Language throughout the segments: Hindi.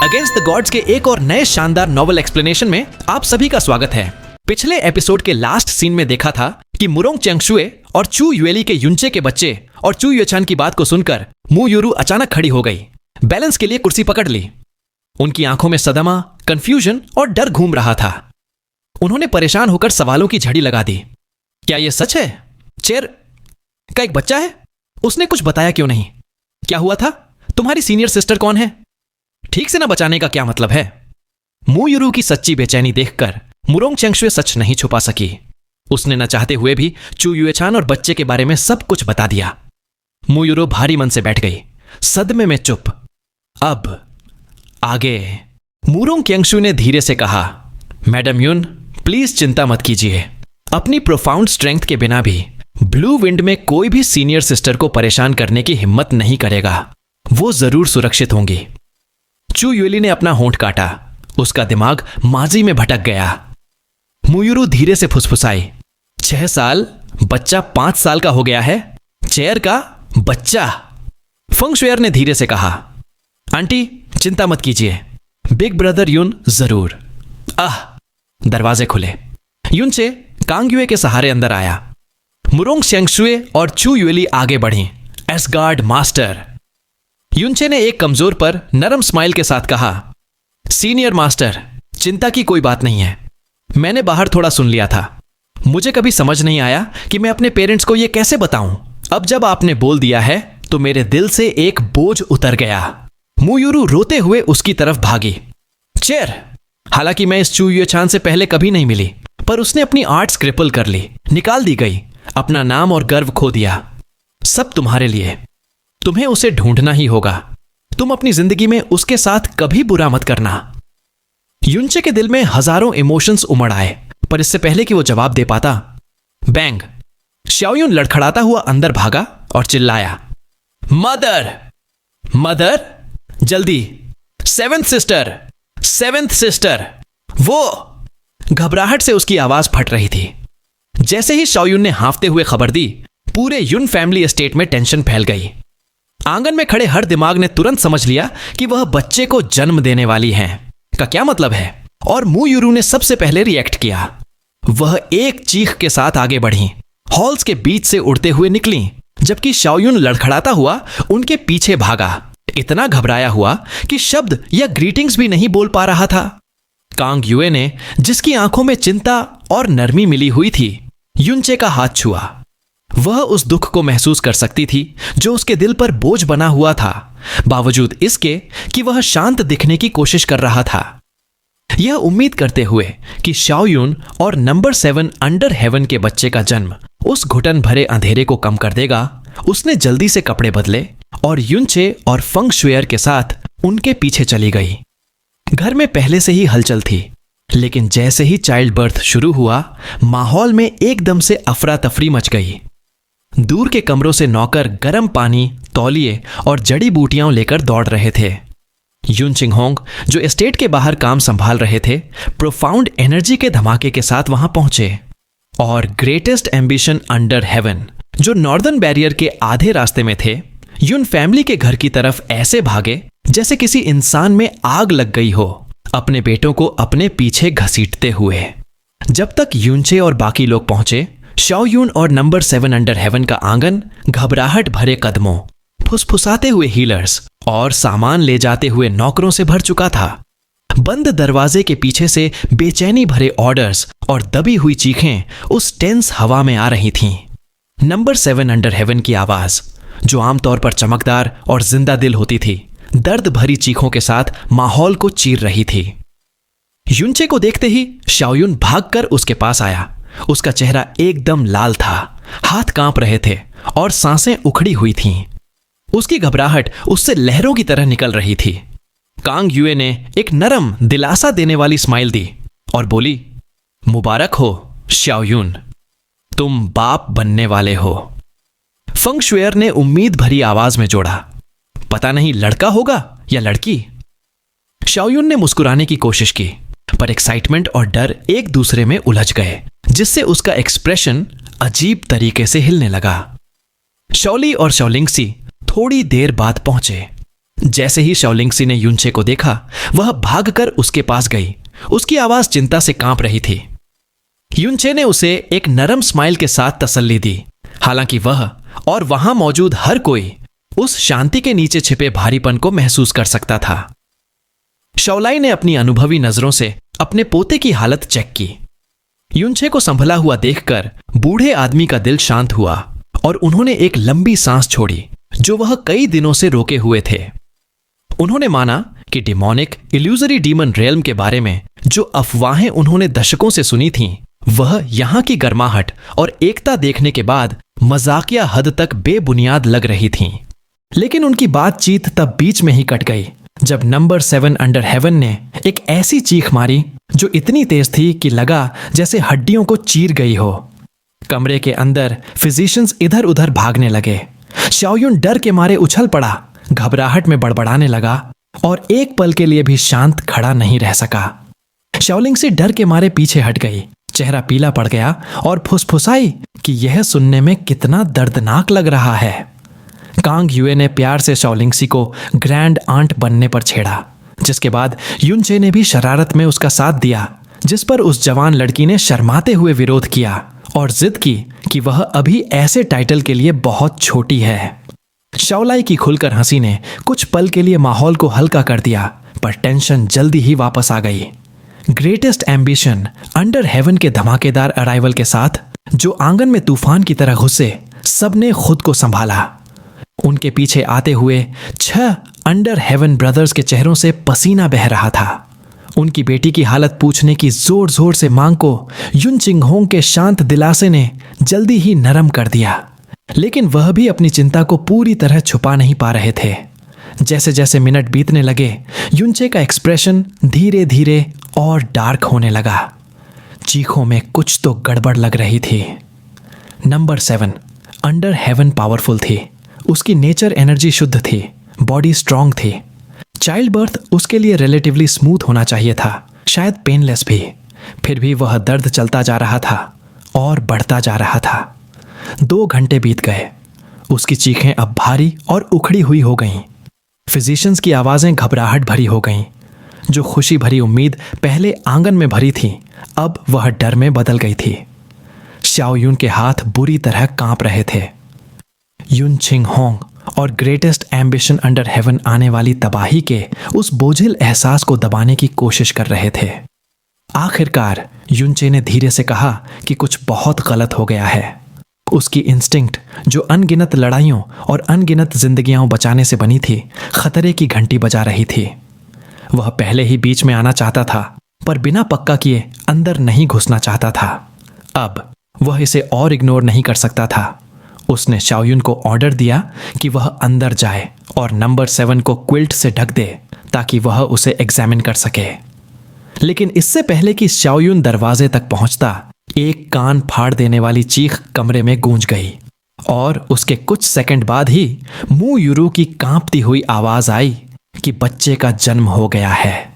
अगेंस्ट द गॉड्स के एक और नए शानदार नॉवल एक्सप्लेनेशन में आप सभी का स्वागत है। पिछले एपिसोड के लास्ट सीन में देखा था कि मुरोंग चेंगशुए और चू युएली के युनचे के बच्चे और चू युएचान की बात को सुनकर मू यूरू अचानक खड़ी हो गई। बैलेंस के लिए कुर्सी पकड़ ली। उनकी आंखों में सदमा, कंफ्यूजन और डर घूम रहा था। उन्होंने परेशान होकर सवालों की झड़ी लगा दी। क्या यह सच है? चेयर का एक बच्चा है? उसने कुछ बताया क्यों नहीं? क्या हुआ था? तुम्हारी सीनियर सिस्टर कौन है? ठीक से न बचाने का क्या मतलब है? मू यूरू की सच्ची बेचैनी देखकर मुरोंग चेंगशुए सच नहीं छुपा सकी। उसने न चाहते हुए भी चू युएचान और बच्चे के बारे में सब कुछ बता दिया। मू यूरू भारी मन से बैठ गई, सदमे में चुप। अब आगे मुरोंग चेंगशुए ने धीरे से कहा, मैडम यून, प्लीज चिंता मत कीजिए। अपनी प्रोफाउंड स्ट्रेंथ के बिना भी ब्लू विंड में कोई भी सीनियर सिस्टर को परेशान करने की हिम्मत नहीं करेगा। वो जरूर सुरक्षित होंगी। चू युएली ने अपना होंठ काटा। उसका दिमाग माजी में भटक गया। मू यूरू धीरे से फुसफुसाई, 6 साल? बच्चा 5 साल का हो गया है। चेयर का बच्चा। फेंगशुएर ने धीरे से कहा, आंटी चिंता मत कीजिए, बिग ब्रदर यून जरूर। दरवाजे खुले। युनचे कांगयुए के सहारे अंदर आया। मुरोंग चेंगशुए और चू युएली आगे बढ़ी। Ash gourd master. युनचे ने एक कमजोर पर नरम स्माइल के साथ कहा, सीनियर मास्टर, चिंता की कोई बात नहीं है। मैंने बाहर थोड़ा सुन लिया था। मुझे कभी समझ नहीं आया कि मैं अपने पेरेंट्स को यह कैसे बताऊं। अब जब आपने बोल दिया है तो मेरे दिल से एक बोझ उतर गया। मू यूरू रोते हुए उसकी तरफ भागी। चेयर। हालांकि मैं इस चू युएचान से पहले कभी नहीं मिली, पर उसने अपनी आर्ट्स क्रिपल कर ली, निकाल दी गई, अपना नाम और गर्व खो दिया। सब तुम्हारे लिए। तुम्हें उसे ढूंढना ही होगा। तुम अपनी जिंदगी में उसके साथ कभी बुरा मत करना। युनचे के दिल में हजारों इमोशंस उमड़ आए, पर इससे पहले कि वो जवाब दे पाता, बैंग! शाओयुन लड़खड़ाता हुआ अंदर भागा और चिल्लाया, मदर! मदर! जल्दी! Seventh sister! Seventh sister! वो! घबराहट से उसकी आवाज फट रही थी। जैसे ही शाओयुन ने हांफते हुए खबर दी, पूरे युन फैमिली एस्टेट में टेंशन फैल गई। आंगन में खड़े हर दिमाग ने तुरंत समझ लिया कि वह बच्चे को जन्म देने वाली हैं का क्या मतलब है, और मू यूरू ने सबसे पहले रिएक्ट किया। वह एक चीख के साथ आगे बढ़ी, हॉल्स के बीच से उड़ते हुए निकली, जबकि शाओयुन लड़खड़ाता हुआ उनके पीछे भागा, इतना घबराया हुआ कि शब्द या ग्रीटिंग्स भी नहीं बोल पा रहा था। कांगयुए ने, जिसकी आंखों में चिंता और नरमी मिली हुई थी, युनचे का हाथ छुआ। वह उस दुख को महसूस कर सकती थी जो उसके दिल पर बोझ बना हुआ था, बावजूद इसके कि वह शांत दिखने की कोशिश कर रहा था। यह उम्मीद करते हुए कि शाओयुन और नंबर 7 अंडर हेवन के बच्चे का जन्म उस घुटन भरे अंधेरे को कम कर देगा, उसने जल्दी से कपड़े बदले और युनचे और फेंगशुएर के साथ उनके पीछे चली गई। घर में पहले से ही हलचल थी, लेकिन जैसे ही चाइल्ड बर्थ शुरू हुआ, माहौल में एकदम से अफरा तफरी मच गई। दूर के कमरों से नौकर गर्म पानी, तौलिए और जड़ी बूटियां लेकर दौड़ रहे थे। युन चिंगहोंग, जो एस्टेट के बाहर काम संभाल रहे थे, प्रोफाउंड एनर्जी के धमाके के साथ वहां पहुंचे, और ग्रेटेस्ट एम्बिशन अंडर हेवन, जो नॉर्दर्न बैरियर के आधे रास्ते में थे, युन फैमिली के घर की तरफ ऐसे भागे जैसे किसी इंसान में आग लग गई हो, अपने बेटों को अपने पीछे घसीटते हुए। जब तक युनचे और बाकी लोग पहुंचे, शाओयुन और नंबर 7 अंडर हेवन का आंगन घबराहट भरे कदमों, फुसफुसाते हुए हीलर्स और सामान ले जाते हुए नौकरों से भर चुका था। बंद दरवाजे के पीछे से बेचैनी भरे ऑर्डर्स और दबी हुई चीखें उस टेंस हवा में आ रही थीं। नंबर 7 अंडर हेवन की आवाज, जो आमतौर पर चमकदार और जिंदा दिल होती थी, दर्द भरी चीखों के साथ माहौल को चीर रही थी। युनचे को देखते ही शाओयुन भागकर उसके पास आया। उसका चेहरा एकदम लाल था, हाथ कांप रहे थे और सांसें उखड़ी हुई थीं। उसकी घबराहट उससे लहरों की तरह निकल रही थी। कांगयुए ने एक नरम, दिलासा देने वाली स्माइल दी और बोली, मुबारक हो शाओयुन, तुम बाप बनने वाले हो। फेंगशुएर ने उम्मीद भरी आवाज में जोड़ा, पता नहीं लड़का होगा या लड़की। शाओयुन ने मुस्कुराने की कोशिश की, पर एक्साइटमेंट और डर एक दूसरे में उलझ गए, जिससे उसका एक्सप्रेशन अजीब तरीके से हिलने लगा। शौली और शौलिंगसी थोड़ी देर बाद पहुंचे। जैसे ही शाओलिंगसी ने युनचे को देखा, वह भागकर उसके पास गई। उसकी आवाज चिंता से कांप रही थी। युनचे ने उसे एक नरम स्माइल के साथ तसल्ली दी, हालांकि वह और वहां मौजूद हर कोई उस शांति के नीचे छिपे भारीपन को महसूस कर सकता था। शाओलाई ने अपनी अनुभवी नजरों से अपने पोते की हालत चेक की। युनचे को संभला हुआ देखकर बूढ़े आदमी का दिल शांत हुआ और उन्होंने एक लंबी सांस छोड़ी जो वह कई दिनों से रोके हुए थे। उन्होंने माना कि डिमोनिक इल्यूजरी डीमन रियल्म के बारे में जो अफवाहें उन्होंने दशकों से सुनी थीं, वह यहां की गर्माहट और एकता देखने के बाद मजाकिया हद तक बेबुनियाद लग रही थीं। लेकिन उनकी बातचीत तब बीच में ही कट गई जब नंबर 7 अंडर हेवन ने एक ऐसी चीख मारी जो इतनी तेज थी कि लगा जैसे हड्डियों को चीर गई हो। कमरे के अंदर फिजिशियंस इधर उधर भागने लगे। शाओयुन डर के मारे उछल पड़ा, घबराहट में बड़बड़ाने लगा और एक पल के लिए भी शांत खड़ा नहीं रह सका। शाओलिंगसी डर के मारे पीछे हट गई, चेहरा पीला पड़ गया और फुसफुसाई कि यह सुनने में कितना दर्दनाक लग रहा है। कांग युए ने प्यार से शाओलिंगसी को ग्रैंड आंट बनने पर छेड़ा, जिसके बाद युनचे ने भी शरारत में उसका साथ दिया, जिस पर उस जवान लड़की ने शर्माते हुए विरोध किया और जिद की कि वह अभी ऐसे टाइटल के लिए बहुत छोटी है। शाओलाई की खुलकर हंसी ने कुछ पल के लिए माहौल को हल्का कर दिया, पर टेंशन जल्दी ही वापस आ गई। ग्रेटेस्ट एम्बिशन अंडर हेवन के धमाकेदार अराइवल के साथ जो आंगन में तूफान की तरह घुसे, सबने खुद को संभाला। उनके पीछे आते हुए 6 अंडर हेवन ब्रदर्स के चेहरों से पसीना बह रहा था। उनकी बेटी की हालत पूछने की जोर जोर से मांग को युन चिंगहोंग के शांत दिलासे ने जल्दी ही नरम कर दिया, लेकिन वह भी अपनी चिंता को पूरी तरह छुपा नहीं पा रहे थे। जैसे जैसे मिनट बीतने लगे, युनचे का एक्सप्रेशन धीरे धीरे और डार्क होने लगा। चीखों में कुछ तो गड़बड़ लग रही थी। नंबर 7 अंडर हेवन पावरफुल थी। उसकी नेचर एनर्जी शुद्ध थी, बॉडी स्ट्रांग थी। चाइल्ड बर्थ उसके लिए रिलेटिवली स्मूथ होना चाहिए था, शायद पेनलेस भी। फिर भी वह दर्द चलता जा रहा था और बढ़ता जा रहा था। 2 घंटे बीत गए। उसकी चीखें अब भारी और उखड़ी हुई हो गईं। फिजिशियंस की आवाज़ें घबराहट भरी हो गईं। जो खुशी भरी उम्मीद पहले आंगन में भरी थी, अब वह डर में बदल गई थी। शाओयुन के हाथ बुरी तरह कांप रहे थे। युन चिंगहोंग और ग्रेटेस्ट एम्बिशन अंडर हेवन आने वाली तबाही के उस बोझिल एहसास को दबाने की कोशिश कर रहे थे। आखिरकार युनचे ने धीरे से कहा कि कुछ बहुत गलत हो गया है। उसकी इंस्टिंक्ट जो अनगिनत लड़ाइयों और अनगिनत जिंदगियां बचाने से बनी थी, खतरे की घंटी बजा रही थी। वह पहले ही बीच में आना चाहता था, पर बिना पक्का किए अंदर नहीं घुसना चाहता था। अब वह इसे और इग्नोर नहीं कर सकता था। उसने शाओयुन को ऑर्डर दिया कि वह अंदर जाए और नंबर 7 को क्विल्ट से ढक दे ताकि वह उसे एग्जामिन कर सके। लेकिन इससे पहले कि शाओयुन दरवाजे तक पहुंचता, एक कान फाड़ देने वाली चीख कमरे में गूंज गई और उसके कुछ सेकंड बाद ही मू युरू की कांपती हुई आवाज आई कि बच्चे का जन्म हो गया है।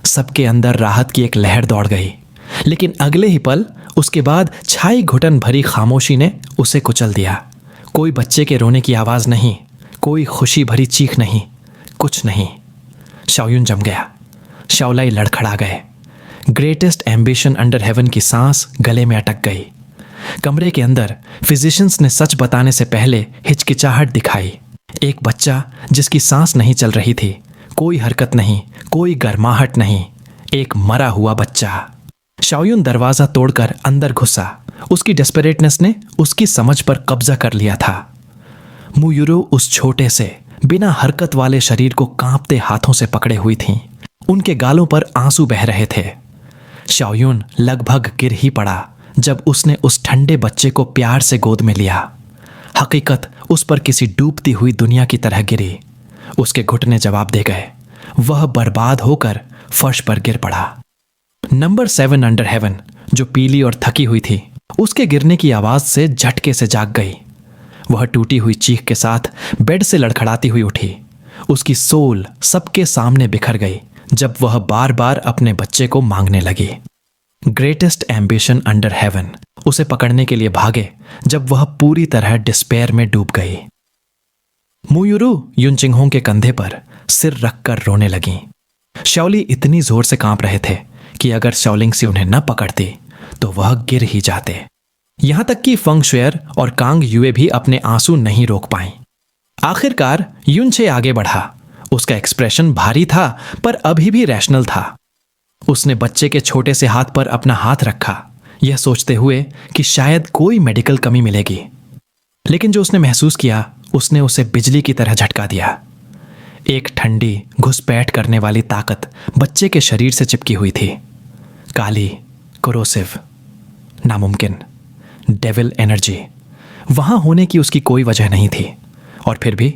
सबके अंदर राहत की एक लहर दौड़ गई, लेकिन अगले ही पल उसके बाद छाई घुटन भरी खामोशी ने उसे कुचल दिया। कोई बच्चे के रोने की आवाज नहीं, कोई खुशी भरी चीख नहीं, कुछ नहीं। शाओयुन जम गया। शाओलाई लड़खड़ा गए। ग्रेटेस्ट एम्बिशन अंडर हेवन की सांस गले में अटक गई। कमरे के अंदर फिजिशियंस ने सच बताने से पहले हिचकिचाहट दिखाई। एक बच्चा जिसकी सांस नहीं चल रही थी, कोई हरकत नहीं, कोई गर्माहट नहीं, एक मरा हुआ बच्चा। शाओयुन दरवाजा तोड़कर अंदर घुसा। उसकी डेस्परेटनेस ने उसकी समझ पर कब्जा कर लिया था। मू युरू उस छोटे से बिना हरकत वाले शरीर को कांपते हाथों से पकड़े हुई थीं। उनके गालों पर आंसू बह रहे थे। शाओयुन लगभग गिर ही पड़ा जब उसने उस ठंडे बच्चे को प्यार से गोद में लिया। हकीकत उस पर किसी डूबती हुई दुनिया की तरह गिरी। उसके घुटने जवाब दे गए। वह बर्बाद होकर फर्श पर गिर पड़ा। नंबर 7 अंडर हेवन जो पीली और थकी हुई थी, उसके गिरने की आवाज से झटके से जाग गई। वह टूटी हुई चीख के साथ बेड से लड़खड़ाती हुई उठी। उसकी सोल सबके सामने बिखर गई जब वह बार बार अपने बच्चे को मांगने लगी। ग्रेटेस्ट एम्बिशन अंडर हेवन उसे पकड़ने के लिए भागे जब वह पूरी तरह डिस्पेयर में डूब गई। मुयुरू युनचिंगहोंग के कंधे पर सिर रखकर रोने लगीं। शाओली इतनी जोर से कांप रहे थे कि अगर शाओलिंगसी उन्हें न पकड़ती तो वह गिर ही जाते। यहां तक कि फंग शुएर और कांग युए भी अपने आंसू नहीं रोक पाईं। आखिरकार युनचे आगे बढ़ा। उसका एक्सप्रेशन भारी था पर अभी भी रैशनल था। उसने बच्चे के छोटे से हाथ पर अपना हाथ रखा, यह सोचते हुए कि शायद कोई मेडिकल कमी मिलेगी। लेकिन जो उसने महसूस किया उसने उसे बिजली की तरह झटका दिया। एक ठंडी घुसपैठ करने वाली ताकत बच्चे के शरीर से चिपकी हुई थी। काली, कोरोसिव, नामुमकिन, डेविल एनर्जी वहां होने की उसकी कोई वजह नहीं थी, और फिर भी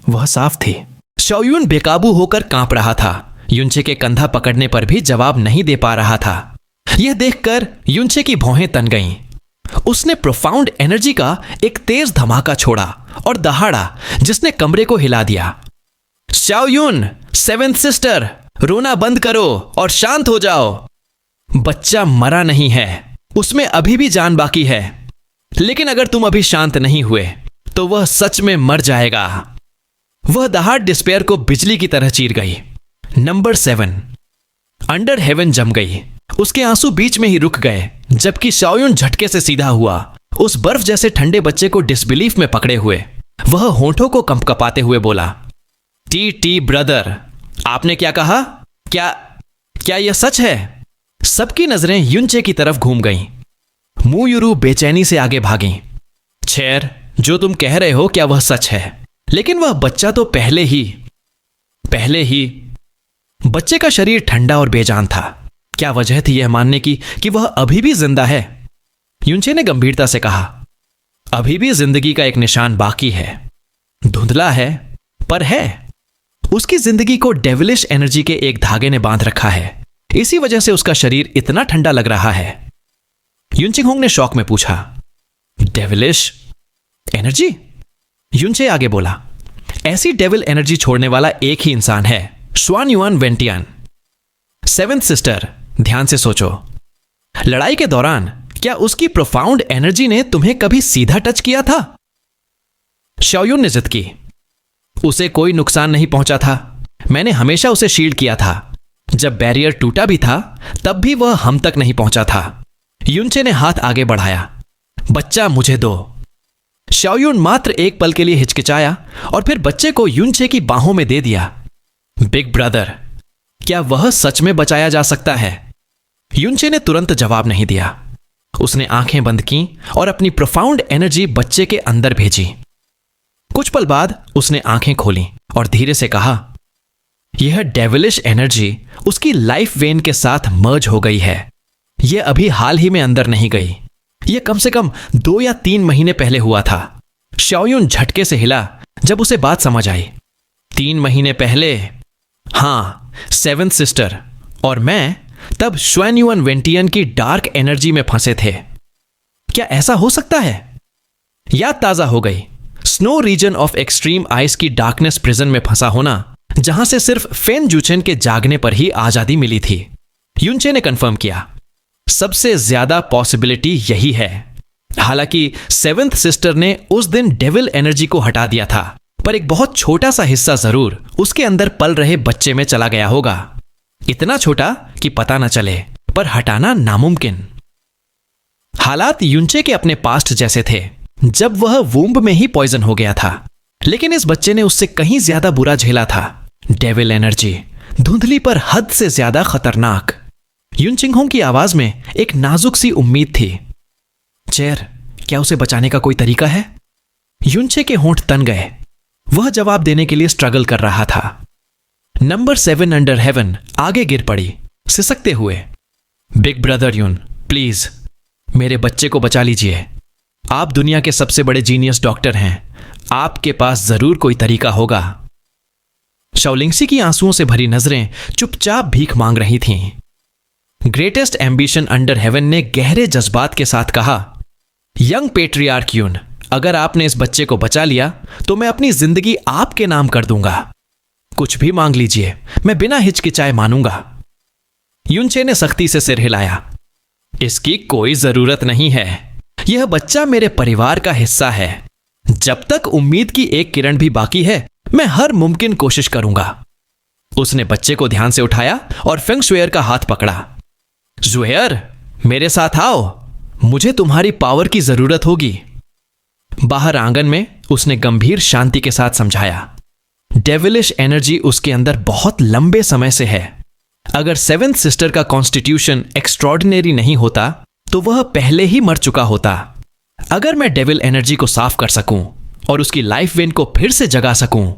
वह साफ थी। शाओयुन बेकाबू होकर कांप रहा था। युनचे के कंधा पकड़ने पर भी जवाब नहीं दे पा रहा था। यह देखकर युनचे की भौहें तन गईं। उसने प्रोफाउंड एनर्जी का एक तेज धमाका छोड़ा और दहाड़ा जिसने कमरे को हिला दिया। शाओयुन, सेवेंथ सिस्टर, रोना बंद करो और शांत हो जाओ। बच्चा मरा नहीं है, उसमें अभी भी जान बाकी है। लेकिन अगर तुम अभी शांत नहीं हुए तो वह सच में मर जाएगा। वह दहाड़ डिस्पेयर को बिजली की तरह चीर गई। नंबर 7 अंडर हेवन जम गई। उसके आंसू बीच में ही रुक गए, जबकि शाओयुन झटके से सीधा हुआ, उस बर्फ जैसे ठंडे बच्चे को डिसबिलीफ में पकड़े हुए। वह होंठों को कंपकपाते हुए बोला, टी ब्रदर, आपने क्या कहा? क्या यह सच है? सबकी नजरें युनचे की तरफ घूम गईं। मुयुरू बेचैनी से आगे भागी। छेर, जो तुम कह रहे हो क्या वह सच है? लेकिन वह बच्चा तो पहले ही बच्चे का शरीर ठंडा और बेजान था। क्या वजह थी यह मानने की कि वह अभी भी जिंदा है? युनचे ने गंभीरता से कहा, अभी भी जिंदगी का एक निशान बाकी है। धुंधला है पर है। उसकी जिंदगी को डेविलिश एनर्जी के एक धागे ने बांध रखा है। इसी वजह से उसका शरीर इतना ठंडा लग रहा है। युनचिंगहोंग ने शौक में पूछा, डेविलिश एनर्जी? युनचे आगे बोला, ऐसी डेविल एनर्जी छोड़ने वाला एक ही इंसान है, शुआनयुआन वेंटियान। सेवेंथ सिस्टर, ध्यान से सोचो, लड़ाई के दौरान क्या उसकी प्रोफाउंड एनर्जी ने तुम्हें कभी सीधा टच किया था? शाओयुन ने जिद की, उसे कोई नुकसान नहीं पहुंचा था। मैंने हमेशा उसे शील्ड किया था। जब बैरियर टूटा भी था तब भी वह हम तक नहीं पहुंचा था। युनचे ने हाथ आगे बढ़ाया, बच्चा मुझे दो। शाओयुन मात्र एक पल के लिए हिचकिचाया और फिर बच्चे को युनचे की बाहों में दे दिया। बिग ब्रदर, क्या वह सच में बचाया जा सकता है? युनचे ने तुरंत जवाब नहीं दिया। उसने आंखें बंद की और अपनी प्रोफाउंड एनर्जी बच्चे के अंदर भेजी। कुछ पल बाद उसने आंखें खोली और धीरे से कहा, यह डेविलिश एनर्जी उसकी लाइफ वेन के साथ मर्ज हो गई है। यह अभी हाल ही में अंदर नहीं गई। यह कम से कम 2 या 3 महीने पहले हुआ था। शाओयुन झटके से हिला जब उसे बात समझ आई। 3 महीने पहले? हां, सेवेंथ सिस्टर और मैं तब शुआनयुआन वेंटियन की डार्क एनर्जी में फंसे थे। क्या ऐसा हो सकता है? याद ताजा हो गई। Snow region of extreme ice की डार्कनेस प्रिजन में फंसा होना, जहां से सिर्फ फेन जूचेन के जागने पर ही आजादी मिली थी। युनचे ने कंफर्म किया, सबसे ज्यादा पॉसिबिलिटी यही है। हालांकि सेवेंथ सिस्टर ने उस दिन डेविल एनर्जी को हटा दिया था, पर एक बहुत छोटा सा हिस्सा जरूर उसके अंदर पल रहे बच्चे में चला गया होगा। इतना छोटा कि पता न चले, पर हटाना नामुमकिन। हालात युनचे के अपने पास्ट जैसे थे, जब वह वूम्ब में ही पॉइजन हो गया था। लेकिन इस बच्चे ने उससे कहीं ज्यादा बुरा झेला था। डेविल एनर्जी, धुंधली पर हद से ज्यादा खतरनाक। युनचिंगहोंग की आवाज में एक नाजुक सी उम्मीद थी। चेर, क्या उसे बचाने का कोई तरीका है? युनचे के होंठ तन गए। वह जवाब देने के लिए स्ट्रगल कर रहा था। नंबर 7 अंडर हेवन आगे गिर पड़ी, सिसकते हुए। बिग ब्रदर युन, प्लीज मेरे बच्चे को बचा लीजिए। आप दुनिया के सबसे बड़े जीनियस डॉक्टर हैं, आपके पास जरूर कोई तरीका होगा। शाओलिंगसी की आंसुओं से भरी नजरें चुपचाप भीख मांग रही थीं। ग्रेटेस्ट एम्बिशन अंडर हेवन ने गहरे जज्बात के साथ कहा, यंग पेट्रियार्क युन, अगर आपने इस बच्चे को बचा लिया तो मैं अपनी जिंदगी आपके नाम कर दूंगा। कुछ भी मांग लीजिए, मैं बिना हिचकिचाए मानूंगा। युनचे ने सख्ती से सिर हिलाया, इसकी कोई जरूरत नहीं है। यह बच्चा मेरे परिवार का हिस्सा है। जब तक उम्मीद की एक किरण भी बाकी है, मैं हर मुमकिन कोशिश करूंगा। उसने बच्चे को ध्यान से उठाया और फेंग शुएर का हाथ पकड़ा। जुएर, मेरे साथ आओ, मुझे तुम्हारी पावर की जरूरत होगी। बाहर आंगन में उसने गंभीर शांति के साथ समझाया, डेविलिश एनर्जी उसके अंदर बहुत लंबे समय से है। अगर सेवेंथ सिस्टर का कॉन्स्टिट्यूशन एक्स्ट्रॉर्डिनरी नहीं होता तो वह पहले ही मर चुका होता। अगर मैं डेविल एनर्जी को साफ कर सकूं और उसकी लाइफ वेन को फिर से जगा सकूं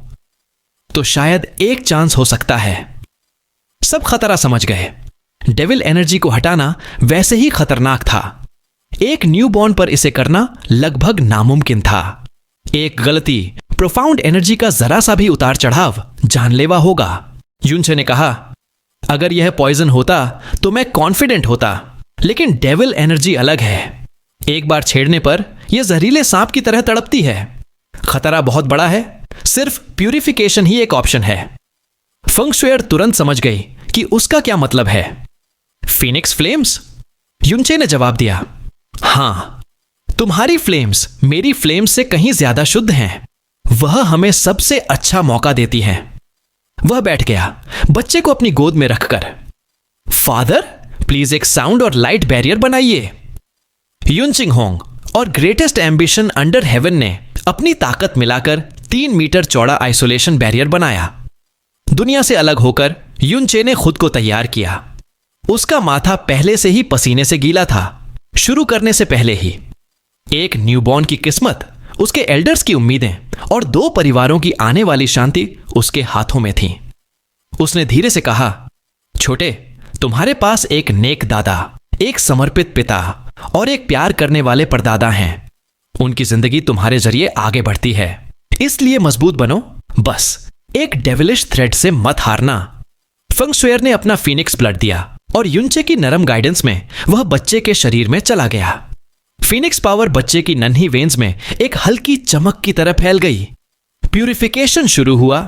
तो शायद एक चांस हो सकता है। सब खतरा समझ गए। डेविल एनर्जी को हटाना वैसे ही खतरनाक था। एक न्यूबॉर्न पर इसे करना लगभग नामुमकिन था। एक गलती प्रोफाउंड एनर्जी का जरा सा भी उतार चढ़ाव जानलेवा होगा। युनचे ने कहा, अगर यह पॉइजन होता तो मैं कॉन्फिडेंट होता, लेकिन डेविल एनर्जी अलग है। एक बार छेड़ने पर यह जहरीले सांप की तरह तड़पती है। खतरा बहुत बड़ा है, सिर्फ प्यूरिफिकेशन ही एक ऑप्शन है। फेंग शुएर तुरंत समझ गई कि उसका क्या मतलब है। Phoenix flames? युनचे ने जवाब दिया, हां, तुम्हारी फ्लेम्स मेरी फ्लेम्स से कहीं ज्यादा शुद्ध हैं। वह हमें सबसे अच्छा मौका देती हैं। वह बैठ गया, बच्चे को अपनी गोद में रखकर। फादर, प्लीज एक साउंड और लाइट बैरियर बनाइए। युनचिंग होंग और ग्रेटेस्ट एम्बिशन अंडर हेवन ने अपनी ताकत मिलाकर 3 मीटर चौड़ा आइसोलेशन बैरियर बनाया। दुनिया से अलग होकर युनचे ने खुद को तैयार किया। उसका माथा पहले से ही पसीने से गीला था, शुरू करने से पहले ही। एक न्यूबॉर्न की किस्मत, उसके एल्डर्स की उम्मीदें और 2 परिवारों की आने वाली शांति उसके हाथों में थी। उसने धीरे से कहा, छोटे, तुम्हारे पास एक नेक दादा, एक समर्पित पिता और एक प्यार करने वाले परदादा हैं। उनकी जिंदगी तुम्हारे जरिए आगे बढ़ती है, इसलिए मजबूत बनो। बस एक डेविलिश थ्रेड से मत हारना। फेंग शुएर ने अपना फीनिक्स ब्लड दिया और युनचे की नरम गाइडेंस में वह बच्चे के शरीर में चला गया। फीनिक्स पावर बच्चे की नन्ही वेन्स में एक हल्की चमक की तरह फैल गई। प्यूरिफिकेशन शुरू हुआ।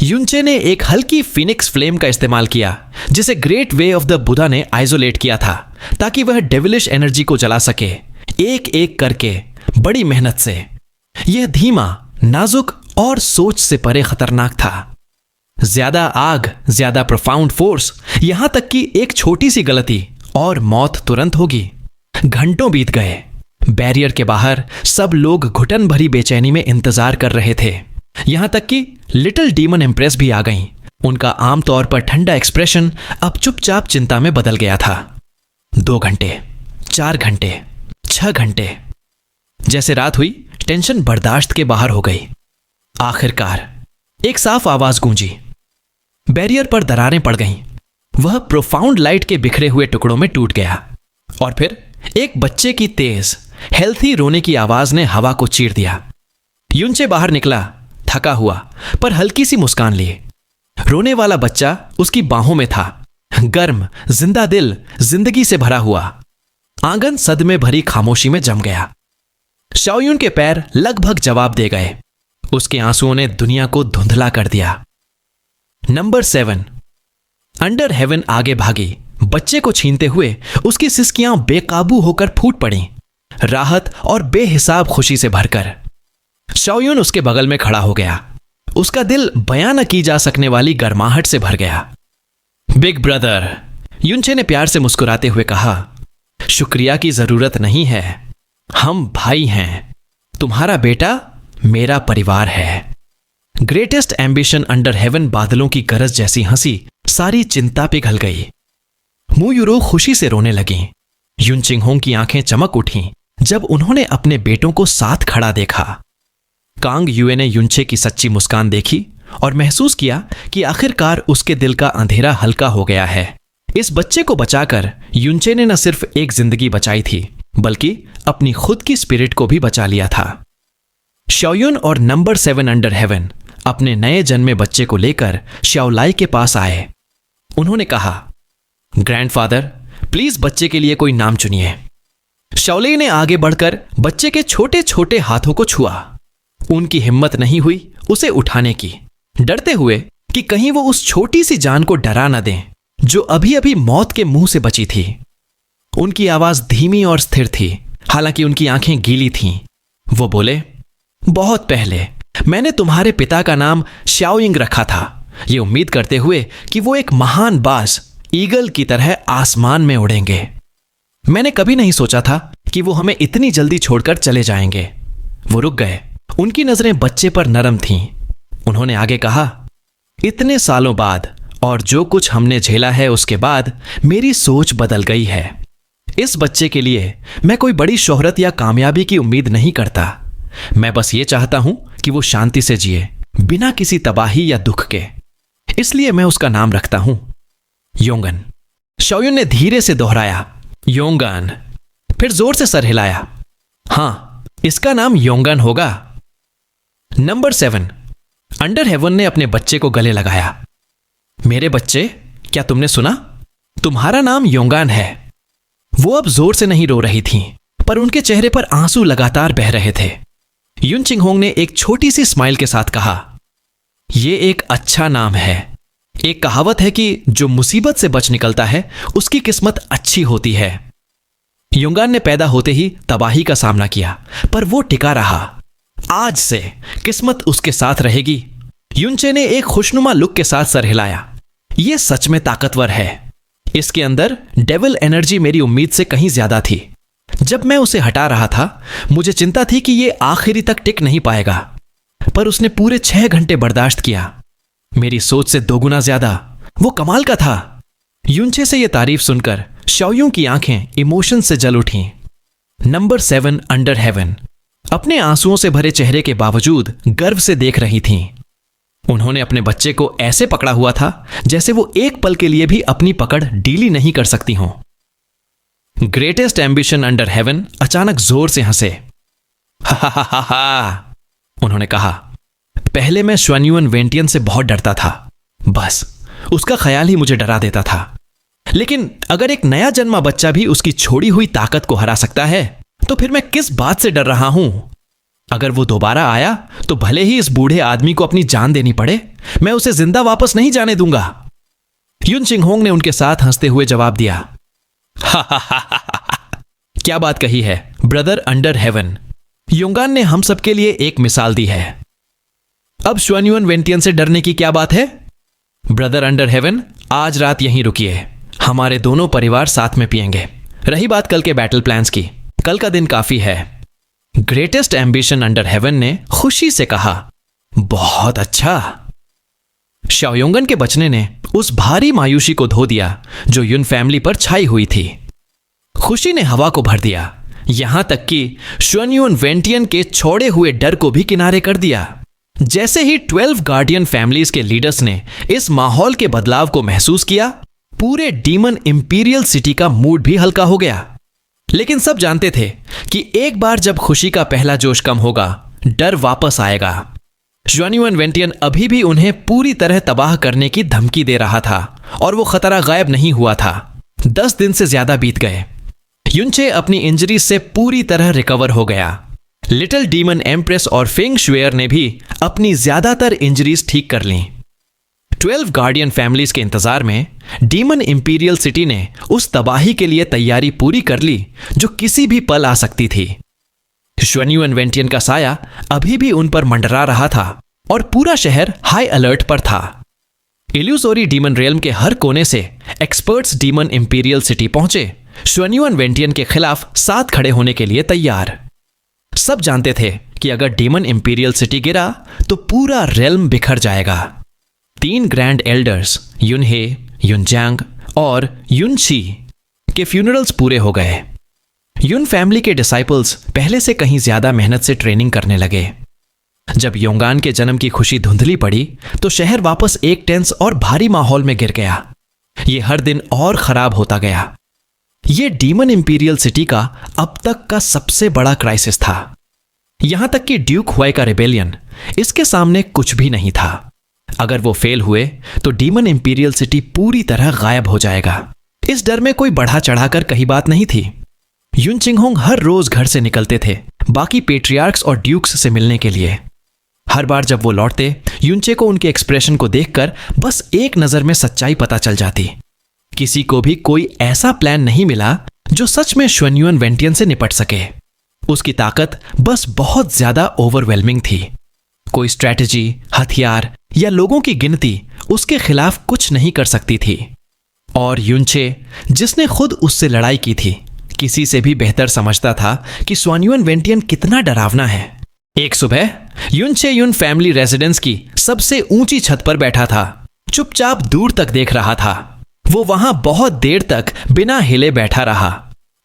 युनचे ने एक हल्की फीनिक्स फ्लेम का इस्तेमाल किया, जिसे ग्रेट वे ऑफ द बुधा ने आइसोलेट किया था, ताकि वह डेविलिश एनर्जी को जला सके, एक एक करके, बड़ी मेहनत से। यह धीमा, नाजुक और सोच से परे खतरनाक था। ज्यादा आग, ज्यादा प्रोफाउंड फोर्स, यहां तक कि एक छोटी सी गलती और मौत तुरंत होगी। घंटों बीत गए। बैरियर के बाहर सब लोग घुटन भरी बेचैनी में इंतजार कर रहे थे। यहां तक कि लिटिल डीमन इम्प्रेस भी आ गईं। उनका आमतौर पर ठंडा एक्सप्रेशन अब चुपचाप चिंता में बदल गया था। 2 घंटे, 4 घंटे, 6 घंटे। जैसे रात हुई, टेंशन बर्दाश्त के बाहर हो गई। आखिरकार एक साफ आवाज गूंजी। बैरियर पर दरारें पड़ गईं। वह प्रोफाउंड लाइट के बिखरे हुए टुकड़ों में टूट गया और फिर एक बच्चे की तेज, हेल्थी रोने की आवाज ने हवा को चीर दिया। युनचे बाहर निकला, थका हुआ पर हल्की सी मुस्कान लिए। रोने वाला बच्चा उसकी बाहों में था, गर्म, जिंदा दिल, जिंदगी से भरा हुआ। आंगन सदमे भरी खामोशी में जम गया। शाओयुन के पैर लगभग जवाब दे गए। उसके आंसुओं ने दुनिया को धुंधला कर दिया। नंबर 7। अंडर हेवन आगे भागी, बच्चे को छीनते हुए उसकी सिसकियां बेकाबू होकर फूट पड़ीं, राहत और बेहिसाब खुशी से भरकर। शाओयुन उसके बगल में खड़ा हो गया। उसका दिल बयां न की जा सकने वाली गर्माहट से भर गया। बिग ब्रदर, युनचे ने प्यार से मुस्कुराते हुए कहा, शुक्रिया की जरूरत नहीं है, हम भाई हैं। तुम्हारा बेटा मेरा परिवार है। ग्रेटेस्ट एम्बिशन अंडर हेवन बादलों की गरज जैसी हंसी सारी चिंता पिघल गई। मुयुरो खुशी से रोने लगी। युनचिंग होंग की आंखें चमक उठीं जब उन्होंने अपने बेटों को साथ खड़ा देखा। कांग युए ने युनचे की सच्ची मुस्कान देखी और महसूस किया कि आखिरकार उसके दिल का अंधेरा हल्का हो गया है। इस बच्चे को बचाकर युनचे ने न सिर्फ एक जिंदगी बचाई थी, बल्कि अपनी खुद की स्पिरिट को भी बचा लिया था। शाओयुन और नंबर 7 अंडर हेवन अपने नए जन्मे बच्चे को लेकर शाओलाई के पास आए। उन्होंने कहा, ग्रैंडफादर, प्लीज बच्चे के लिए कोई नाम चुनिए। शाओलाई ने आगे बढ़कर बच्चे के छोटे छोटे हाथों को छुआ। उनकी हिम्मत नहीं हुई उसे उठाने की, डरते हुए कि कहीं वो उस छोटी सी जान को डरा न दें जो अभी अभी मौत के मुंह से बची थी। उनकी आवाज धीमी और स्थिर थी, हालांकि उनकी आंखें गीली थीं। वो बोले, बहुत पहले मैंने तुम्हारे पिता का नाम शाओयिंग रखा था, ये उम्मीद करते हुए कि वो एक महान बाज ईगल की तरह आसमान में उड़ेंगे। मैंने कभी नहीं सोचा था कि वो हमें इतनी जल्दी छोड़कर चले जाएंगे। वो रुक गए। उनकी नजरें बच्चे पर नरम थीं। उन्होंने आगे कहा, इतने सालों बाद और जो कुछ हमने झेला है उसके बाद मेरी सोच बदल गई है। इस बच्चे के लिए मैं कोई बड़ी शोहरत या कामयाबी की उम्मीद नहीं करता। मैं बस ये चाहता हूं कि वो शांति से जिए, बिना किसी तबाही या दुख के। इसलिए मैं उसका नाम रखता हूं योंगन। शाओयुन ने धीरे से दोहराया, योंगन। फिर जोर से सर हिलाया। हां, इसका नाम योंगन होगा। नंबर 7। अंडर हेवन ने अपने बच्चे को गले लगाया। मेरे बच्चे, क्या तुमने सुना? तुम्हारा नाम योंगन है। वो अब जोर से नहीं रो रही थीं, पर उनके चेहरे पर आंसू लगातार बह रहे थे। युन चिंगहोंग ने एक छोटी सी स्माइल के साथ कहा, यह एक अच्छा नाम है। एक कहावत है कि जो मुसीबत से बच निकलता है उसकी किस्मत अच्छी होती है। योंगन ने पैदा होते ही तबाही का सामना किया, पर वो टिका रहा। आज से किस्मत उसके साथ रहेगी। युनचे ने एक खुशनुमा लुक के साथ सर हिलाया। यह सच में ताकतवर है। इसके अंदर डेविल एनर्जी मेरी उम्मीद से कहीं ज्यादा थी। जब मैं उसे हटा रहा था, मुझे चिंता थी कि यह आखिरी तक टिक नहीं पाएगा, पर उसने पूरे 6 घंटे बर्दाश्त किया। मेरी सोच से 2 गुना ज्यादा। वो कमाल का था। युनचे से यह तारीफ सुनकर शाओयुन की आंखें इमोशन से जल उठीं। नंबर 7 अंडर हेवन अपने आंसुओं से भरे चेहरे के बावजूद गर्व से देख रही थीं। उन्होंने अपने बच्चे को ऐसे पकड़ा हुआ था जैसे वो एक पल के लिए भी अपनी पकड़ ढीली नहीं कर सकती हों। ग्रेटेस्ट एम्बिशन अंडर हेवन अचानक जोर से हंसे। हा, उन्होंने कहा, पहले मैं श्वेन्युएन वेंटियन से बहुत डरता था। बस उसका ख्याल ही मुझे डरा देता था। लेकिन अगर एक नया जन्मा बच्चा भी उसकी छोड़ी हुई ताकत को हरा सकता है, तो फिर मैं किस बात से डर रहा हूं? अगर वो दोबारा आया तो भले ही इस बूढ़े आदमी को अपनी जान देनी पड़े, मैं उसे जिंदा वापस नहीं जाने दूंगा। युन चिंगहोंग ने उनके साथ हंसते हुए जवाब दिया, क्या बात कही है ब्रदर अंडर हेवन। योंगन ने हम सबके लिए एक मिसाल दी है। अब श्वेन्युएन वेंटियन से डरने की क्या बात है? ब्रदर अंडर हेवन, आज रात यहीं रुकिए। हमारे दोनों परिवार साथ में पिएंगे। रही बात कल के बैटल प्लान्स की, कल का दिन काफी है। ग्रेटेस्ट एम्बिशन अंडर हेवन ने खुशी से कहा, बहुत अच्छा। शाओयुन के बचने ने उस भारी मायूसी को धो दिया जो युन फैमिली पर छाई हुई थी। खुशी ने हवा को भर दिया, यहां तक कि श्वेन्युएन वेंटियन के छोड़े हुए डर को भी किनारे कर दिया। जैसे ही 12 गार्डियन फैमिलीज के लीडर्स ने इस माहौल के बदलाव को महसूस किया, पूरे डीमन इंपीरियल सिटी का मूड भी हल्का हो गया। लेकिन सब जानते थे कि एक बार जब खुशी का पहला जोश कम होगा, डर वापस आएगा। श्वेन्युएन वेंटियन अभी भी उन्हें पूरी तरह तबाह करने की धमकी दे रहा था और वो खतरा गायब नहीं हुआ था। 10 दिन से ज्यादा बीत गए। युनचे अपनी इंजरी से पूरी तरह रिकवर हो गया। लिटिल डीमन एम्प्रेस और फेंग शुएर ने भी अपनी ज्यादातर इंजरीज ठीक कर लीं। 12 गार्डियन फैमिलीज के इंतजार में डीमन इंपीरियल सिटी ने उस तबाही के लिए तैयारी पूरी कर ली जो किसी भी पल आ सकती थी। श्वेन्युएन वेंटियन का साया अभी भी उन पर मंडरा रहा था और पूरा शहर हाई अलर्ट पर था। इल्यूजोरी डीमन रेल्म के हर कोने से एक्सपर्ट्स डीमन इंपीरियल सिटी पहुंचे, श्वेन्युएन वेंटियन के खिलाफ साथ खड़े होने के लिए तैयार। सब जानते थे कि अगर डीमन इंपीरियल सिटी गिरा तो पूरा रेल्म बिखर जाएगा। 3 ग्रैंड एल्डर्स युनहे, युनजांग और युनची के फ्यूनरल्स पूरे हो गए। युन फैमिली के डिसाइपल्स पहले से कहीं ज्यादा मेहनत से ट्रेनिंग करने लगे। जब योंगन के जन्म की खुशी धुंधली पड़ी तो शहर वापस एक टेंस और भारी माहौल में गिर गया। यह हर दिन और खराब होता गया। यह डीमन इंपीरियल सिटी का अब तक का सबसे बड़ा क्राइसिस था। यहां तक कि ड्यूक हुआई का रिबेलियन इसके सामने कुछ भी नहीं था। अगर वो फेल हुए तो डीमन इंपीरियल सिटी पूरी तरह गायब हो जाएगा। इस डर में कोई बढ़ा चढ़ाकर कही बात नहीं थी। युन चिंगहोंग हर रोज घर से निकलते थे बाकी पेट्रियार्क्स और ड्यूक्स से मिलने के लिए। हर बार जब वो लौटते, युनचे को उनके एक्सप्रेशन को देखकर बस एक नजर में सच्चाई पता चल जाती। किसी को भी कोई ऐसा प्लान नहीं मिला जो सच में श्वेन्युएन वेंटियन से निपट सके। उसकी ताकत बस बहुत ज्यादा ओवरवेलमिंग थी। कोई स्ट्रैटेजी, हथियार या लोगों की गिनती उसके खिलाफ कुछ नहीं कर सकती थी। और युनचे, जिसने खुद उससे लड़ाई की थी, किसी से भी बेहतर समझता था कि स्वान युन वेंटियन कितना डरावना है। एक सुबह युनचे युन फैमिली रेजिडेंस की सबसे ऊंची छत पर बैठा था, चुपचाप दूर तक देख रहा था। वो वहां बहुत देर तक बिना हिले बैठा रहा।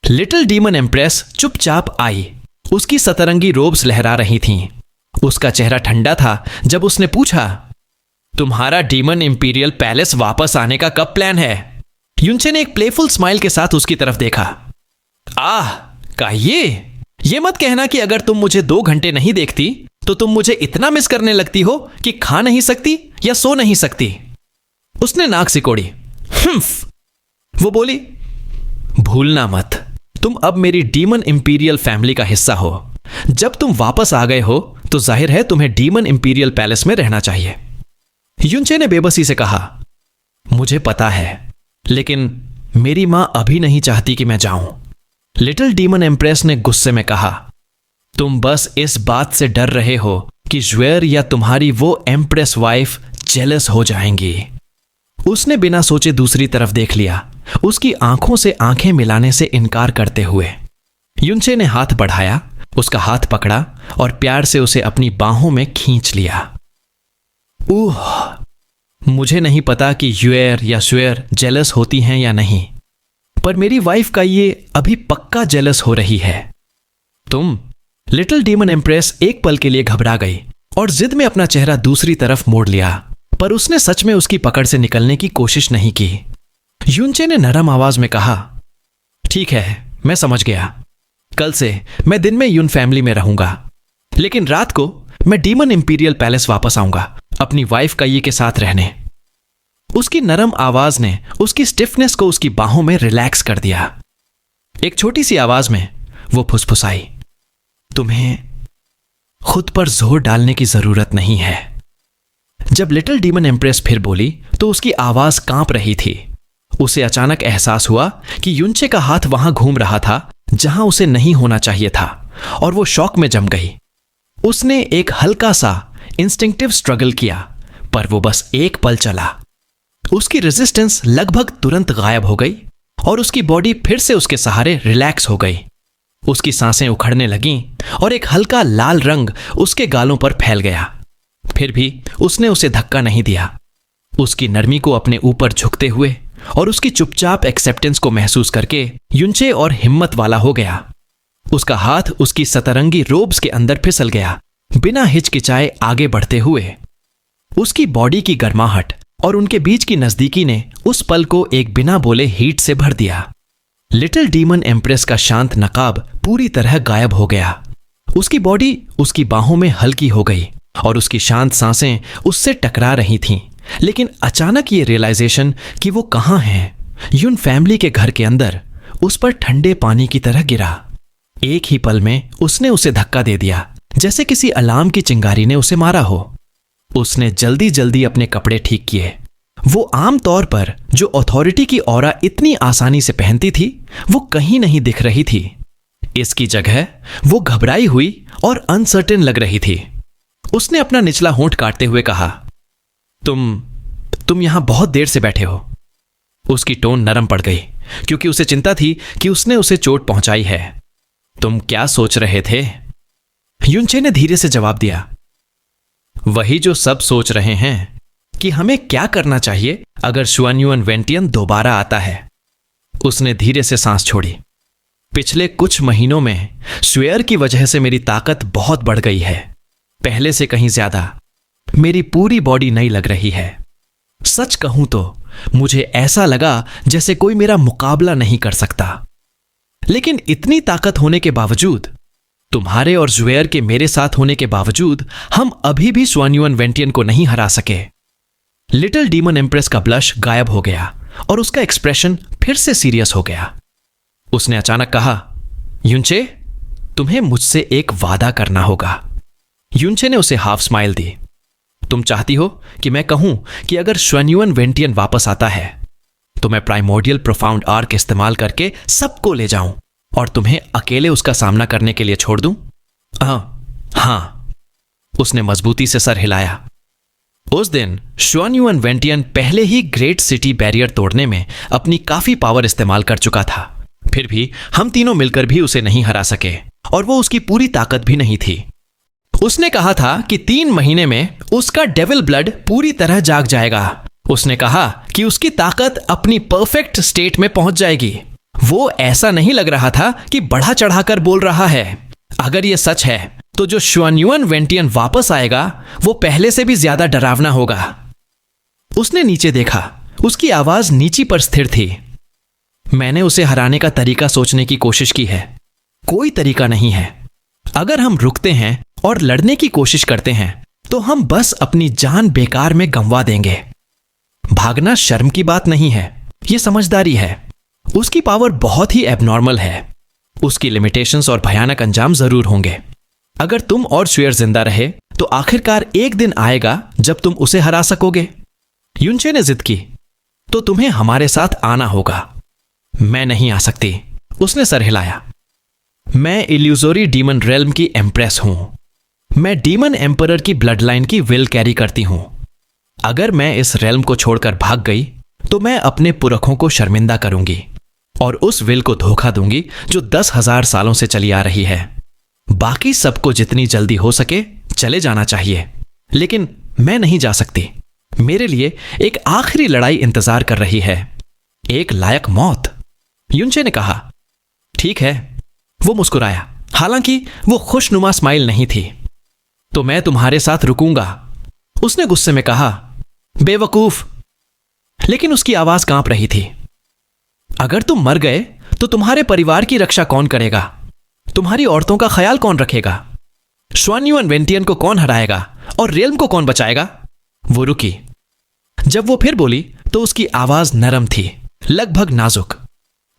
लिटिल डीमन एम्प्रेस चुपचाप आई। उसकी सतरंगी रोब्स लहरा रही थीं। उसका चेहरा ठंडा था जब उसने पूछा, तुम्हारा डीमन इंपीरियल पैलेस वापस आने का कब प्लान है? युनचे ने एक प्लेफुल स्माइल के साथ उसकी तरफ देखा। कहिए, ये मत कहना कि अगर तुम मुझे 2 घंटे नहीं देखती तो तुम मुझे इतना मिस करने लगती हो कि खा नहीं सकती या सो नहीं सकती। उसने नाक सिकोड़ी। वो बोली, भूलना मत, तुम अब मेरी डीमन इंपीरियल फैमिली का हिस्सा हो। जब तुम वापस आ गए हो तो जाहिर है तुम्हें डीमन इंपीरियल पैलेस में रहना चाहिए। युनचे ने बेबसी से कहा, मुझे पता है, लेकिन मेरी मां अभी नहीं चाहती कि मैं जाऊं। लिटिल डीमन एम्प्रेस ने गुस्से में कहा, तुम बस इस बात से डर रहे हो कि ज्वेर या तुम्हारी वो एम्प्रेस वाइफ जेलस हो जाएंगी। उसने बिना सोचे दूसरी तरफ देख लिया, उसकी आंखों से आंखें मिलाने से इनकार करते हुए। युनचे ने हाथ बढ़ाया, उसका हाथ पकड़ा और प्यार से उसे अपनी बाहों में खींच लिया। मुझे नहीं पता कि युएर या श्वेर जेलस होती हैं या नहीं, पर मेरी वाइफ का ये अभी पक्का जेलस हो रही है। तुम? लिटिल डीमन एम्प्रेस एक पल के लिए घबरा गई और जिद में अपना चेहरा दूसरी तरफ मोड़ लिया, पर उसने सच में उसकी पकड़ से निकलने की कोशिश नहीं की। युनचे ने नरम आवाज में कहा, ठीक है, मैं समझ गया। कल से मैं दिन में युन फैमिली में रहूंगा, लेकिन रात को मैं डीमन इंपीरियल पैलेस वापस आऊंगा अपनी वाइफ काइये के साथ रहने। उसकी नरम आवाज ने उसकी स्टिफनेस को उसकी बाहों में रिलैक्स कर दिया। एक छोटी सी आवाज में वो फुसफुसाई, तुम्हें खुद पर जोर डालने की जरूरत नहीं है। जब लिटिल डीमन एम्प्रेस फिर बोली तो उसकी आवाज कांप रही थी। उसे अचानक एहसास हुआ कि युनचे का हाथ वहां घूम रहा था जहां उसे नहीं होना चाहिए था, और वो शॉक में जम गई। उसने एक हल्का सा इंस्टिंक्टिव स्ट्रगल किया, पर वो बस एक पल चला। उसकी रेजिस्टेंस लगभग तुरंत गायब हो गई और उसकी बॉडी फिर से उसके सहारे रिलैक्स हो गई। उसकी सांसें उखड़ने लगीं और एक हल्का लाल रंग उसके गालों पर फैल गया। फिर भी उसने उसे धक्का नहीं दिया। उसकी नरमी को अपने ऊपर झुकते हुए और उसकी चुपचाप एक्सेप्टेंस को महसूस करके युनचे और हिम्मत वाला हो गया। उसका हाथ उसकी सतरंगी रोब्स के अंदर फिसल गया, बिना हिचकिचाए आगे बढ़ते हुए। उसकी बॉडी की गर्माहट और उनके बीच की नजदीकी ने उस पल को एक बिना बोले हीट से भर दिया। लिटिल डीमन एम्प्रेस का शांत नकाब पूरी तरह गायब हो गया। उसकी बॉडी उसकी बाहों में हल्की हो गई और उसकी शांत सांसें उससे टकरा रही थीं। लेकिन अचानक ये रियलाइजेशन कि वो कहां है, युन फैमिली के घर के अंदर, उस पर ठंडे पानी की तरह गिरा। एक ही पल में उसने उसे धक्का दे दिया, जैसे किसी अलार्म की चिंगारी ने उसे मारा हो। उसने जल्दी जल्दी अपने कपड़े ठीक किए। वो आम तौर पर जो अथॉरिटी की ऑरा इतनी आसानी से पहनती थी, वो कहीं नहीं दिख रही थी। इसकी जगह वो घबराई हुई और अनसर्टेन लग रही थी। उसने अपना निचला होंठ काटते हुए कहा, तुम यहां बहुत देर से बैठे हो। उसकी टोन नरम पड़ गई, क्योंकि उसे चिंता थी कि उसने उसे चोट पहुंचाई है। तुम क्या सोच रहे थे? युनचे ने धीरे से जवाब दिया, वही जो सब सोच रहे हैं कि हमें क्या करना चाहिए अगर स्वान युन वेंटियन दोबारा आता है। उसने धीरे से सांस छोड़ी। पिछले कुछ महीनों में श्वेयर की वजह से मेरी ताकत बहुत बढ़ गई है, पहले से कहीं ज्यादा। मेरी पूरी बॉडी नई लग रही है। सच कहूं तो मुझे ऐसा लगा जैसे कोई मेरा मुकाबला नहीं कर सकता। लेकिन इतनी ताकत होने के बावजूद, तुम्हारे और ज्वेयर के मेरे साथ होने के बावजूद, हम अभी भी स्वान युन वेंटियन को नहीं हरा सके। लिटिल डीमन एम्प्रेस का ब्लश गायब हो गया और उसका एक्सप्रेशन फिर से सीरियस हो गया। उसने अचानक कहा, युनचे, तुम्हें मुझसे एक वादा करना होगा। युनचे ने उसे हाफ स्माइल दी। तुम चाहती हो कि मैं कहूं कि अगर स्वान युन वेंटियन वापस आता है तो मैं प्राइमोर्डियल प्रोफाउंड आर्क इस्तेमाल करके सबको ले जाऊं और तुम्हें अकेले उसका सामना करने के लिए छोड़ दूं? हाँ। उसने मजबूती से सर हिलाया। उस दिन शुआन युआन वेंटियन पहले ही ग्रेट सिटी बैरियर तोड़ने में अपनी काफी पावर इस्तेमाल कर चुका था। फिर भी हम तीनों मिलकर भी उसे नहीं हरा सके और वो उसकी पूरी ताकत भी नहीं थी। उसने कहा था कि 3 महीने में उसका डेविल ब्लड पूरी तरह जाग जाएगा। उसने कहा कि उसकी ताकत अपनी परफेक्ट स्टेट में पहुंच जाएगी। वो ऐसा नहीं लग रहा था कि बढ़ा चढ़ाकर बोल रहा है। अगर यह सच है तो जो शुआन युआन वेंटियन वापस आएगा वो पहले से भी ज्यादा डरावना होगा। उसने नीचे देखा। उसकी आवाज नीची पर स्थिर थी। मैंने उसे हराने का तरीका सोचने की कोशिश की है। कोई तरीका नहीं है। अगर हम रुकते हैं और लड़ने की कोशिश करते हैं तो हम बस अपनी जान बेकार में गंवा देंगे। भागना शर्म की बात नहीं है, यह समझदारी है। उसकी पावर बहुत ही एबनॉर्मल है। उसकी लिमिटेशंस और भयानक अंजाम जरूर होंगे। अगर तुम और शुएर जिंदा रहे तो आखिरकार एक दिन आएगा जब तुम उसे हरा सकोगे। युनचे ने जिद की, तो तुम्हें हमारे साथ आना होगा। मैं नहीं आ सकती, उसने सर हिलाया। मैं इल्यूजोरी डीमन रेल्म की एम्प्रेस हूं। मैं डीमन एम्परर की ब्लड लाइन की विल कैरी करती हूं। अगर मैं इस रेल्म को छोड़कर भाग गई तो मैं अपने पुरखों को शर्मिंदा करूंगी और उस विल को धोखा दूंगी जो 10,000 सालों से चली आ रही है। बाकी सबको जितनी जल्दी हो सके चले जाना चाहिए, लेकिन मैं नहीं जा सकती। मेरे लिए एक आखिरी लड़ाई इंतजार कर रही है, एक लायक मौत। युनचे ने कहा। ठीक है। वो मुस्कुराया, हालांकि वो खुशनुमा स्माइल नहीं थी। तो मैं तुम्हारे साथ रुकूंगा, उसने गुस्से में कहा। बेवकूफ। लेकिन उसकी आवाज कांप रही थी। अगर तुम मर गए तो तुम्हारे परिवार की रक्षा कौन करेगा? तुम्हारी औरतों का ख्याल कौन रखेगा? शुआन युआन वेंटियन को कौन हराएगा और रेल्म को कौन बचाएगा? वो रुकी। जब वो फिर बोली तो उसकी आवाज नरम थी, लगभग नाजुक।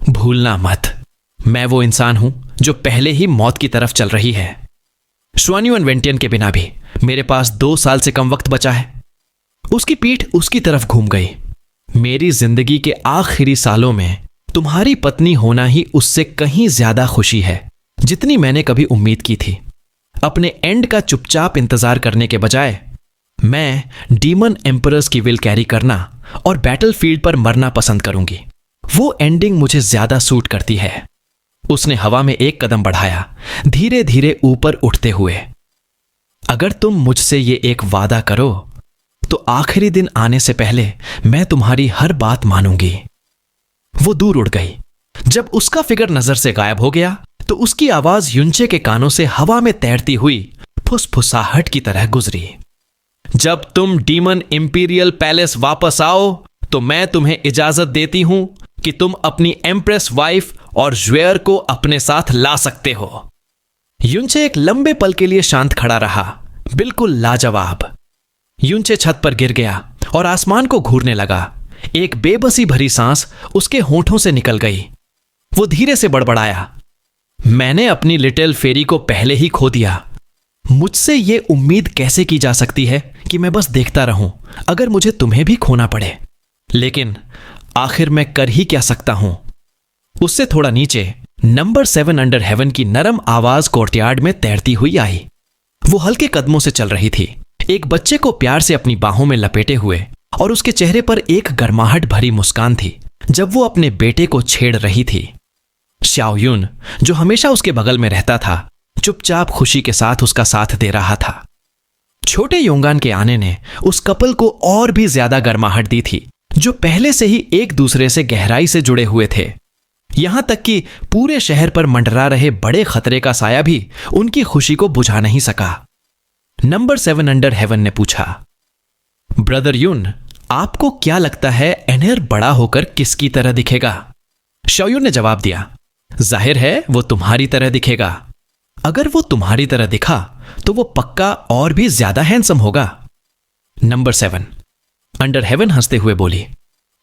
भूलना मत, मैं वो इंसान हूं जो पहले ही मौत की तरफ चल रही है। शुआन युआन वेंटियन के बिना भी मेरे पास 2 साल से कम वक्त बचा है। उसकी पीठ उसकी तरफ घूम गई। मेरी जिंदगी के आखिरी सालों में तुम्हारी पत्नी होना ही उससे कहीं ज्यादा खुशी है जितनी मैंने कभी उम्मीद की थी। अपने एंड का चुपचाप इंतजार करने के बजाय मैं डीमन एम्परर्स की विल कैरी करना और बैटलफील्ड पर मरना पसंद करूंगी। वो एंडिंग मुझे ज्यादा सूट करती है। उसने हवा में एक कदम बढ़ाया, धीरे धीरे ऊपर उठते हुए। अगर तुम मुझसे ये एक वादा करो तो आखिरी दिन आने से पहले मैं तुम्हारी हर बात मानूंगी। वो दूर उड़ गई। जब उसका फिगर नजर से गायब हो गया तो उसकी आवाज युनचे के कानों से हवा में तैरती हुई फुसफुसाहट की तरह गुजरी। जब तुम डीमन इंपीरियल पैलेस वापस आओ तो मैं तुम्हें इजाजत देती हूं कि तुम अपनी एम्प्रेस वाइफ और ज्वेयर को अपने साथ ला सकते हो। युनचे एक लंबे पल के लिए शांत खड़ा रहा, बिल्कुल लाजवाब। युनचे छत पर गिर गया और आसमान को घूरने लगा। एक बेबसी भरी सांस उसके होठों से निकल गई। वो धीरे से बड़बड़ाया, मैंने अपनी लिटिल फेरी को पहले ही खो दिया। मुझसे यह उम्मीद कैसे की जा सकती है कि मैं बस देखता रहूं अगर मुझे तुम्हें भी खोना पड़े। लेकिन आखिर मैं कर ही क्या सकता हूं। उससे थोड़ा नीचे नंबर 7 अंडर हेवन की नरम आवाज कोर्टयार्ड में तैरती हुई आई। वो हल्के कदमों से चल रही थी, एक बच्चे को प्यार से अपनी बाहों में लपेटे हुए, और उसके चेहरे पर एक गर्माहट भरी मुस्कान थी जब वो अपने बेटे को छेड़ रही थी। श्याओ युन, जो हमेशा उसके बगल में रहता था, चुपचाप खुशी के साथ उसका साथ दे रहा था। छोटे योंगान के आने ने उस कपल को और भी ज्यादा गर्माहट दी थी, जो पहले से ही एक दूसरे से गहराई से जुड़े हुए थे। यहां तक कि पूरे शहर पर मंडरा रहे बड़े खतरे का साया भी उनकी खुशी को बुझा नहीं सका। नंबर 7 अंडर हेवन ने पूछा, ब्रदर युन, आपको क्या लगता है एनर बड़ा होकर किसकी तरह दिखेगा? श्याओ युन ने जवाब दिया, जाहिर है वो तुम्हारी तरह दिखेगा। अगर वो तुम्हारी तरह दिखा तो वो पक्का और भी ज्यादा हैंडसम होगा। नंबर 7 अंडर हेवन हंसते हुए बोली,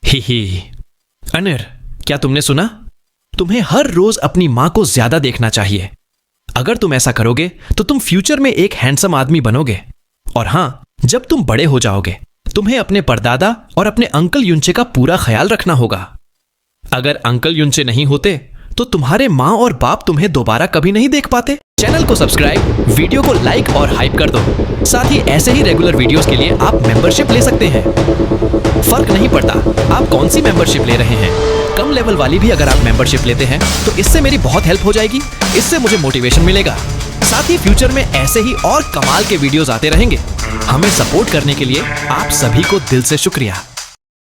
ही अनिर, क्या तुमने सुना? तुम्हें हर रोज अपनी मां को ज्यादा देखना चाहिए। अगर तुम ऐसा करोगे तो तुम फ्यूचर में एक हैंडसम आदमी बनोगे। और हां, जब तुम बड़े हो जाओगे तुम्हें अपने परदादा और अपने अंकल युनचे का पूरा ख्याल रखना होगा। अगर अंकल युनचे नहीं होते तो तुम्हारे माँ और बाप तुम्हें दोबारा कभी नहीं देख पाते। चैनल को सब्सक्राइब, वीडियो को लाइक और हाइप कर दो। साथ ही ऐसे ही रेगुलर वीडियोस के लिए आप मेंबरशिप ले सकते हैं। फर्क नहीं पड़ता आप कौन सी मेंबरशिप ले रहे हैं, कम लेवल वाली भी अगर आप मेंबरशिप लेते हैं तो इससे मेरी बहुत हेल्प हो जाएगी। इससे मुझे मोटिवेशन मिलेगा। साथ ही फ्यूचर में ऐसे ही और कमाल के वीडियोस आते रहेंगे। हमें सपोर्ट करने के लिए आप सभी को दिल से शुक्रिया।